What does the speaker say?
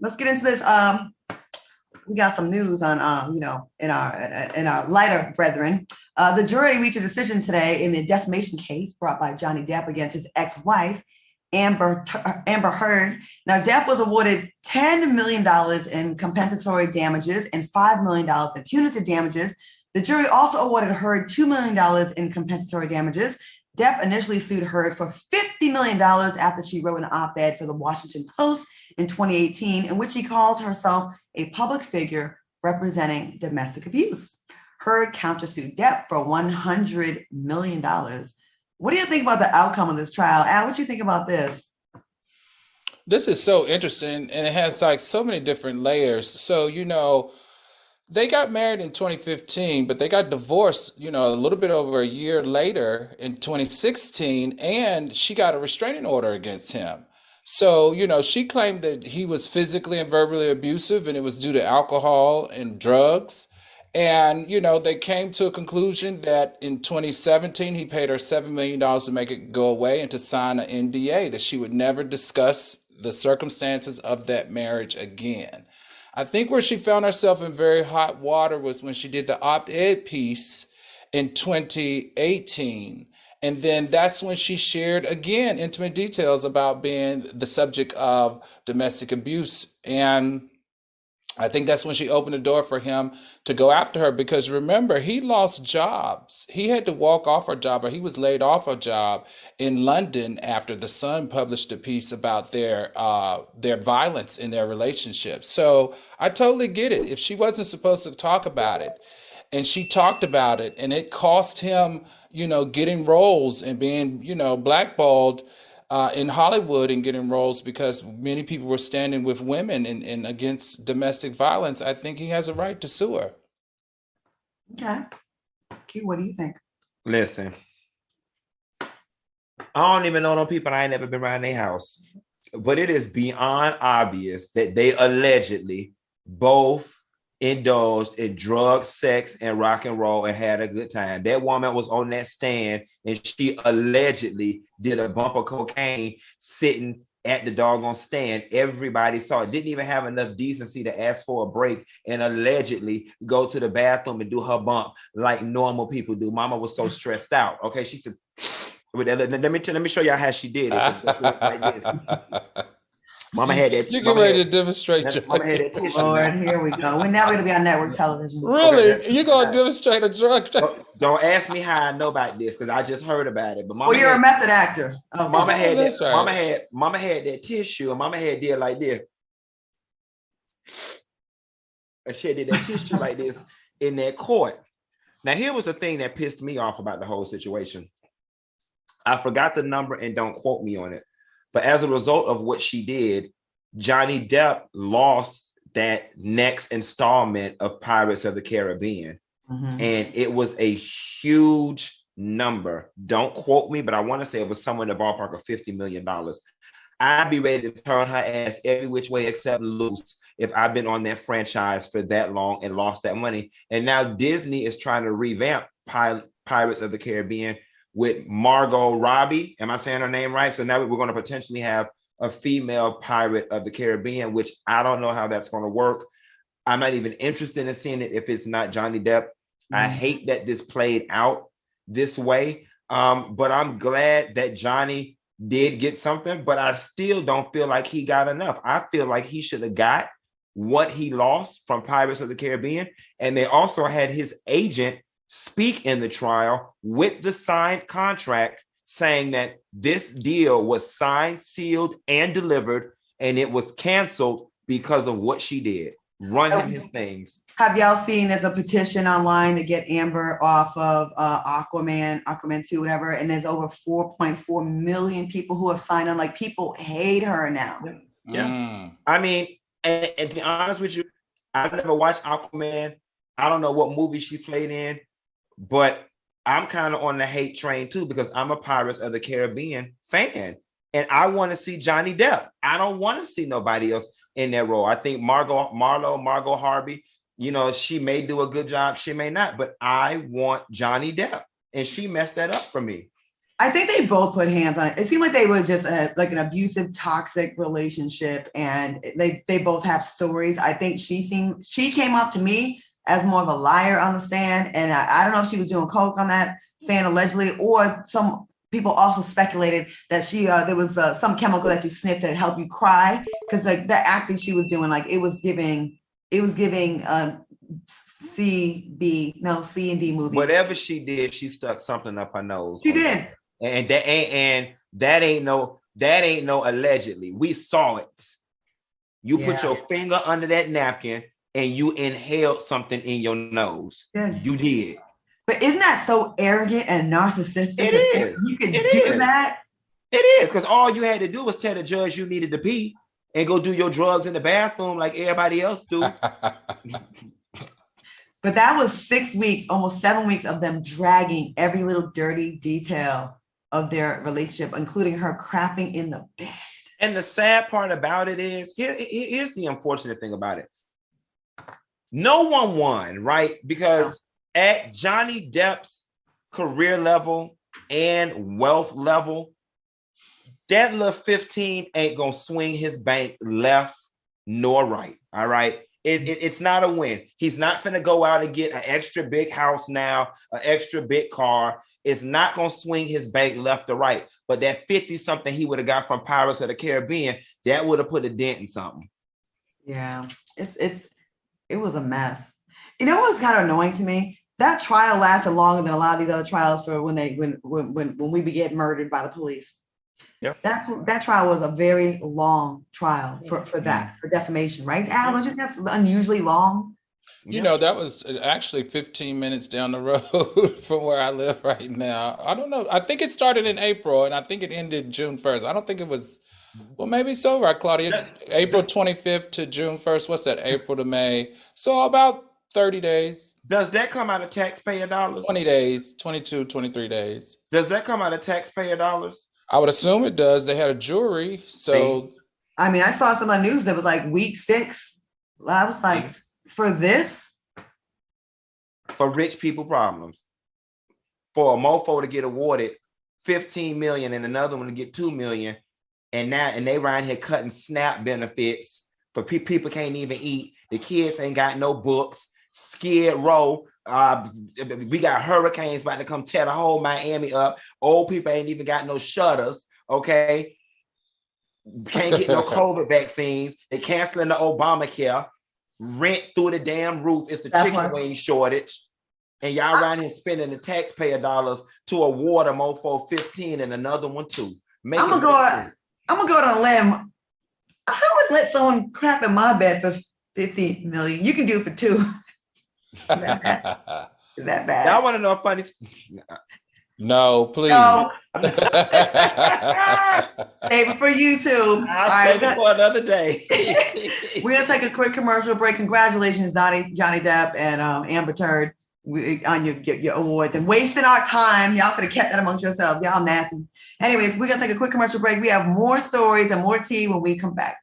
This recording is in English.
let's get into this. We got some news on, in our lighter brethren. The jury reached a decision today in the defamation case brought by Johnny Depp against his ex-wife, Amber Heard. Now, Depp was awarded $10 million in compensatory damages and $5 million in punitive damages. The jury also awarded Heard $2 million in compensatory damages. Depp initially sued Heard for $50 million after she wrote an op-ed for the Washington Post in 2018, in which she called herself a public figure representing domestic abuse. Heard countersued Depp for $100 million. What do you think about the outcome of this trial? Al, what do you think about this? This is so interesting, and it has like so many different layers. So, they got married in 2015, but they got divorced, a little bit over a year later in 2016, and she got a restraining order against him. So, she claimed that he was physically and verbally abusive, and it was due to alcohol and drugs. And, they came to a conclusion that in 2017, he paid her $7 million to make it go away and to sign an NDA that she would never discuss the circumstances of that marriage again. I think where she found herself in very hot water was when she did the op-ed piece in 2018. And then that's when she shared, again, intimate details about being the subject of domestic abuse. And I think that's when she opened the door for him to go after her, because remember, he lost jobs. He had to walk off a job, or he was laid off a job in London after The Sun published a piece about their violence in their relationship. So I totally get it. If she wasn't supposed to talk about it, and she talked about it, and it cost him, getting roles and being, blackballed in Hollywood and getting roles because many people were standing with women and against domestic violence, I think he has a right to sue her. Okay. Q, what do you think? Listen, I don't even know no people. I ain't never been around their house. But it is beyond obvious that they allegedly both indulged in drugs, sex, and rock and roll and had a good time. That woman was on that stand and she allegedly did a bump of cocaine sitting at the doggone stand. Everybody saw it. Didn't even have enough decency to ask for a break and allegedly go to the bathroom and do her bump like normal people do. Mama was so stressed out. Okay, she said, let me show y'all how she did it. Like this. Mama had that. You get ready to demonstrate. Mama had that tissue. Lord, here we go. We're now going to be on network television. Really? Okay. You're going to demonstrate a drug? Don't ask me how I know about this, because I just heard about it. But Mama, you're a method actor. Oh, Mama had that. Right. Mama had that tissue, and Mama had did like this. And she did that tissue like this in that court. Now, here was the thing that pissed me off about the whole situation. I forgot the number, and don't quote me on it. But as a result of what she did, Johnny Depp lost that next installment of Pirates of the Caribbean. Mm-hmm. And it was a huge number. Don't quote me, but I want to say it was somewhere in the ballpark of $50 million. I'd be ready to turn her ass every which way except loose if I've been on that franchise for that long and lost that money. And now Disney is trying to revamp Pirates of the Caribbean with Margot Robbie. Am I saying her name right? So now we're going to potentially have a female Pirate of the Caribbean, which I don't know how that's going to work. I'm not even interested in seeing it if it's not Johnny Depp. Mm-hmm. I hate that this played out this way. But I'm glad that Johnny did get something, but I still don't feel like he got enough. I feel like he should have got what he lost from Pirates of the Caribbean. And they also had his agent speak in the trial with the signed contract saying that this deal was signed, sealed, and delivered, and it was canceled because of what she did. Run him his things. Have y'all seen there's a petition online to get Amber off of Aquaman 2, whatever, and there's over 4.4 million people who have signed on. Like, people hate her now. Yeah. I mean, and to be honest with you, I've never watched Aquaman. I don't know what movie she played in. But I'm kind of on the hate train too, because I'm a Pirates of the Caribbean fan and I want to see Johnny Depp. I don't want to see nobody else in that role. I think Margot Robbie, she may do a good job. She may not, but I want Johnny Depp, and she messed that up for me. I think they both put hands on it. It seemed like they were just like an abusive, toxic relationship, and they both have stories. I think she came up to me as more of a liar on the stand, and I don't know if she was doing coke on that stand allegedly, or some people also speculated that there was some chemical that you sniffed to help you cry, because like the acting she was doing, like it was giving C and D movie. Whatever she did, she stuck something up her nose. She did. And that ain't no allegedly. We saw it. You put your finger under that napkin and you inhaled something in your nose. Yeah. You did. But isn't that so arrogant and narcissistic? It is. You could do that. It is, because all you had to do was tell the judge you needed to pee and go do your drugs in the bathroom like everybody else do. But that was 6 weeks, almost 7 weeks of them dragging every little dirty detail of their relationship, including her crapping in the bed. And the sad part about it is, here's the unfortunate thing about it. No one won, right? Because at Johnny Depp's career level and wealth level, that little 15 ain't gonna swing his bank left nor right. All right. It's not a win. He's not finna go out and get an extra big house now, an extra big car. It's not gonna swing his bank left or right. But that 50 something he would have got from Pirates of the Caribbean, that would have put a dent in something. Yeah, it was a mess. You know what's kind of annoying to me? That trial lasted longer than a lot of these other trials for when we get murdered by the police. Yeah, that trial was a very long trial for defamation, right? Al, don't you think that's unusually long? You know, that was actually 15 minutes down the road from where I live right now. I don't know. I think it started in April and I think it ended June 1st. I don't think it was, well, maybe so, right, Claudia? April 25th to June 1st. What's that? April to May. So about 30 days. Does that come out of taxpayer dollars? 20 days, 22, 23 days. Does that come out of taxpayer dollars? I would assume it does. They had a jury. So, I mean, I saw some on the news that was like week 6. I was like, for this? For rich people problems. For a mofo to get awarded 15 million and another one to get 2 million. And they around here cutting SNAP benefits, but people can't even eat. The kids ain't got no books. Skid Row. We got hurricanes about to come tear the whole Miami up. Old people ain't even got no shutters. Okay. Can't get no COVID vaccines. They canceling the Obamacare. Rent through the damn roof. It's the chicken wing shortage. And y'all around here spending the taxpayer dollars to award a mofo 15 and another one too. I'm gonna go on a limb. I would let someone crap in my bed for 50 million. You can do it for 2. Is that bad? Y'all want to know a funny? No, please. No. Save it for YouTube. I'll save it for another day. We're gonna take a quick commercial break. Congratulations, Johnny Depp and Amber Turd, on your awards, and wasting our time. Y'all could have kept that amongst yourselves. Y'all nasty. Anyways, we're gonna take a quick commercial break. We have more stories and more tea when we come back.